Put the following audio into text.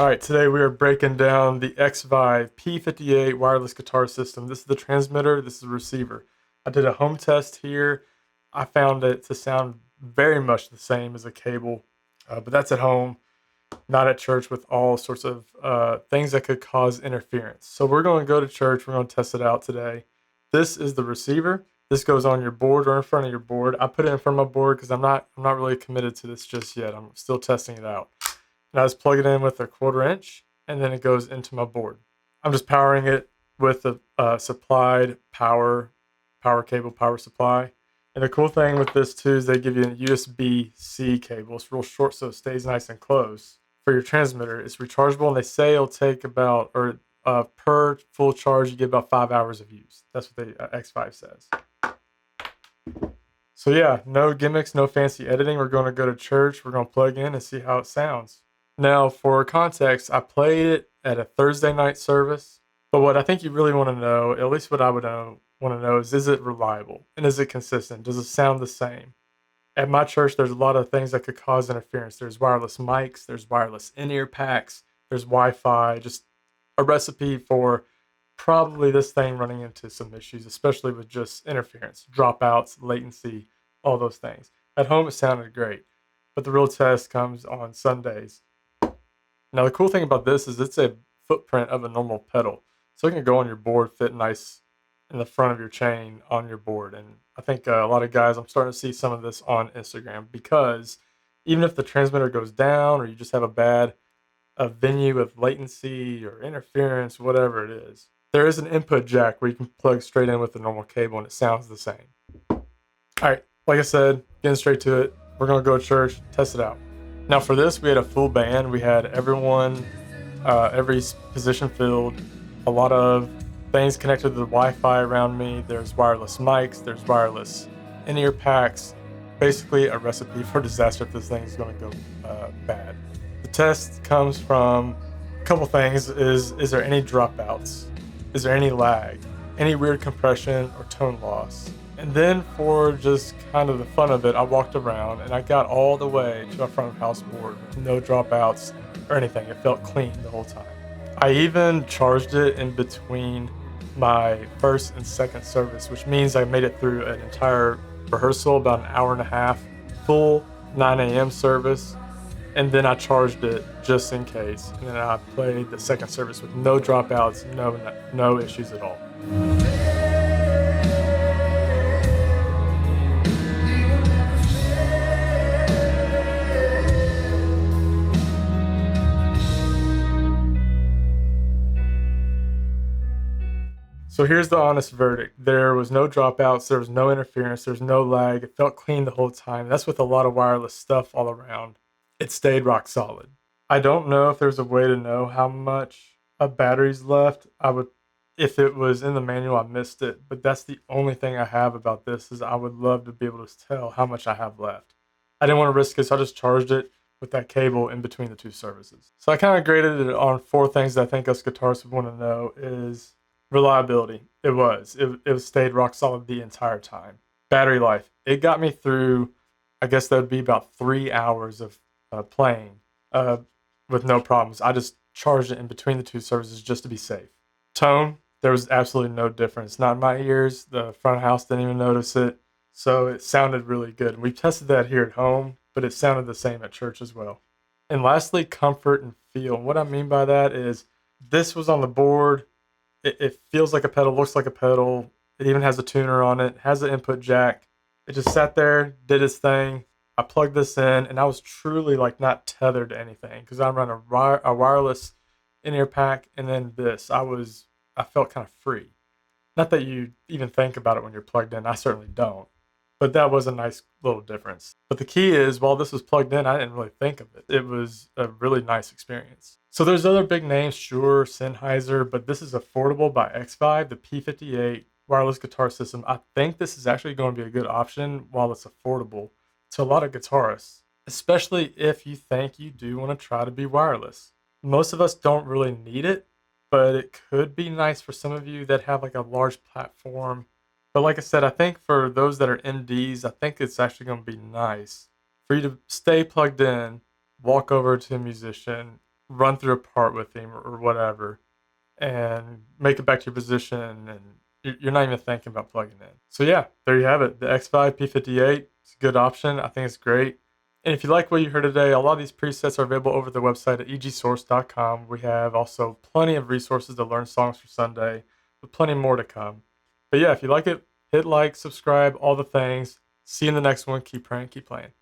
All right, today we are breaking down the XVive P58 wireless guitar system. This is the transmitter, this is the receiver. I did a home test here. I found it to sound very much the same as a cable, but that's at home, not at church with all sorts of things that could cause interference. So we're going to go to church, we're going to test it out today. This is the receiver. This goes on your board or in front of your board. I put it in front of my board because I'm not really committed to this just yet. I'm still testing it out. And I just plug it in with a 1/4 inch, and then it goes into my board. I'm just powering it with a supplied power cable, power supply. And the cool thing with this too is they give you a USB-C cable. It's real short, so it stays nice and close. For your transmitter, it's rechargeable, and they say it'll take about, or per full charge, you get about 5 hours of use. That's what the XVive says. So yeah, no gimmicks, no fancy editing. We're going to go to church. We're going to plug in and see how it sounds. Now, for context, I played it at a Thursday night service, but what I think you really want to know, at least what I would want to know, is it reliable? And is it consistent? Does it sound the same? At my church, there's a lot of things that could cause interference. There's wireless mics, there's wireless in-ear packs, there's Wi-Fi, just a recipe for probably this thing running into some issues, especially with just interference, dropouts, latency, all those things. At home, it sounded great, but the real test comes on Sundays. Now, the cool thing about this is it's a footprint of a normal pedal. So it can go on your board, fit nice in the front of your chain on your board. And I think a lot of guys, I'm starting to see some of this on Instagram, because even if the transmitter goes down or you just have a bad venue with latency or interference, whatever it is, there is an input jack where you can plug straight in with the normal cable and it sounds the same. All right, like I said, getting straight to it, we're going to go to church, test it out. Now for this, we had a full band. We had everyone, every position filled, a lot of things connected to the Wi-Fi around me. There's wireless mics, there's wireless in-ear packs. Basically a recipe for disaster if this thing is going to go bad. The test comes from a couple things. Is there any dropouts? Is there any lag? Any weird compression or tone loss? And then for just kind of the fun of it, I walked around and I got all the way to our front of house board with no dropouts or anything. It felt clean the whole time. I even charged it in between my first and second service, which means I made it through an entire rehearsal, about an hour and a half, full 9 a.m. service. And then I charged it just in case. And then I played the second service with no dropouts, no issues at all. So here's the honest verdict. There was no dropouts, there was no interference, there was no lag. It felt clean the whole time. That's with a lot of wireless stuff all around. It stayed rock solid. I don't know if there's a way to know how much of battery's left. If it was in the manual, I missed it, but that's the only thing I have about this, is I would love to be able to tell how much I have left. I didn't want to risk it, so I just charged it with that cable in between the two services. So I kind of graded it on 4 things that I think us guitarists would want to know. Is reliability. It stayed rock solid the entire time. Battery life. It got me through, I guess that would be about 3 hours of playing with no problems. I just charged it in between the two services just to be safe. Tone, there was absolutely no difference. Not in my ears. The front of house didn't even notice it. So it sounded really good. We tested that here at home, but it sounded the same at church as well. And lastly, comfort and feel. And what I mean by that is this was on the board. It feels like a pedal, looks like a pedal. It even has a tuner on it, has an input jack. It just sat there, did its thing. I plugged this in, and I was truly like not tethered to anything, because I run a wireless in-ear pack, and then this. I felt kind of free. Not that you even think about it when you're plugged in. I certainly don't. But that was a nice little difference. But the key is, while this was plugged in, I didn't really think of it. It was a really nice experience. So there's other big names, Shure, Sennheiser, but this is affordable by XVive, the P58 wireless guitar system. I think this is actually going to be a good option while it's affordable to a lot of guitarists, especially if you think you do want to try to be wireless. Most of us don't really need it, but it could be nice for some of you that have like a large platform. But like I said, I think for those that are MDs, I think it's actually going to be nice for you to stay plugged in, walk over to a musician, run through a part with him or whatever, and make it back to your position, and you're not even thinking about plugging in. So yeah, there you have it. The XVive P58 is a good option. I think it's great. And if you like what you heard today, a lot of these presets are available over the website at egsource.com. We have also plenty of resources to learn songs for Sunday, with plenty more to come. But yeah, if you like it, hit like, subscribe, all the things. See you in the next one. Keep praying, keep playing.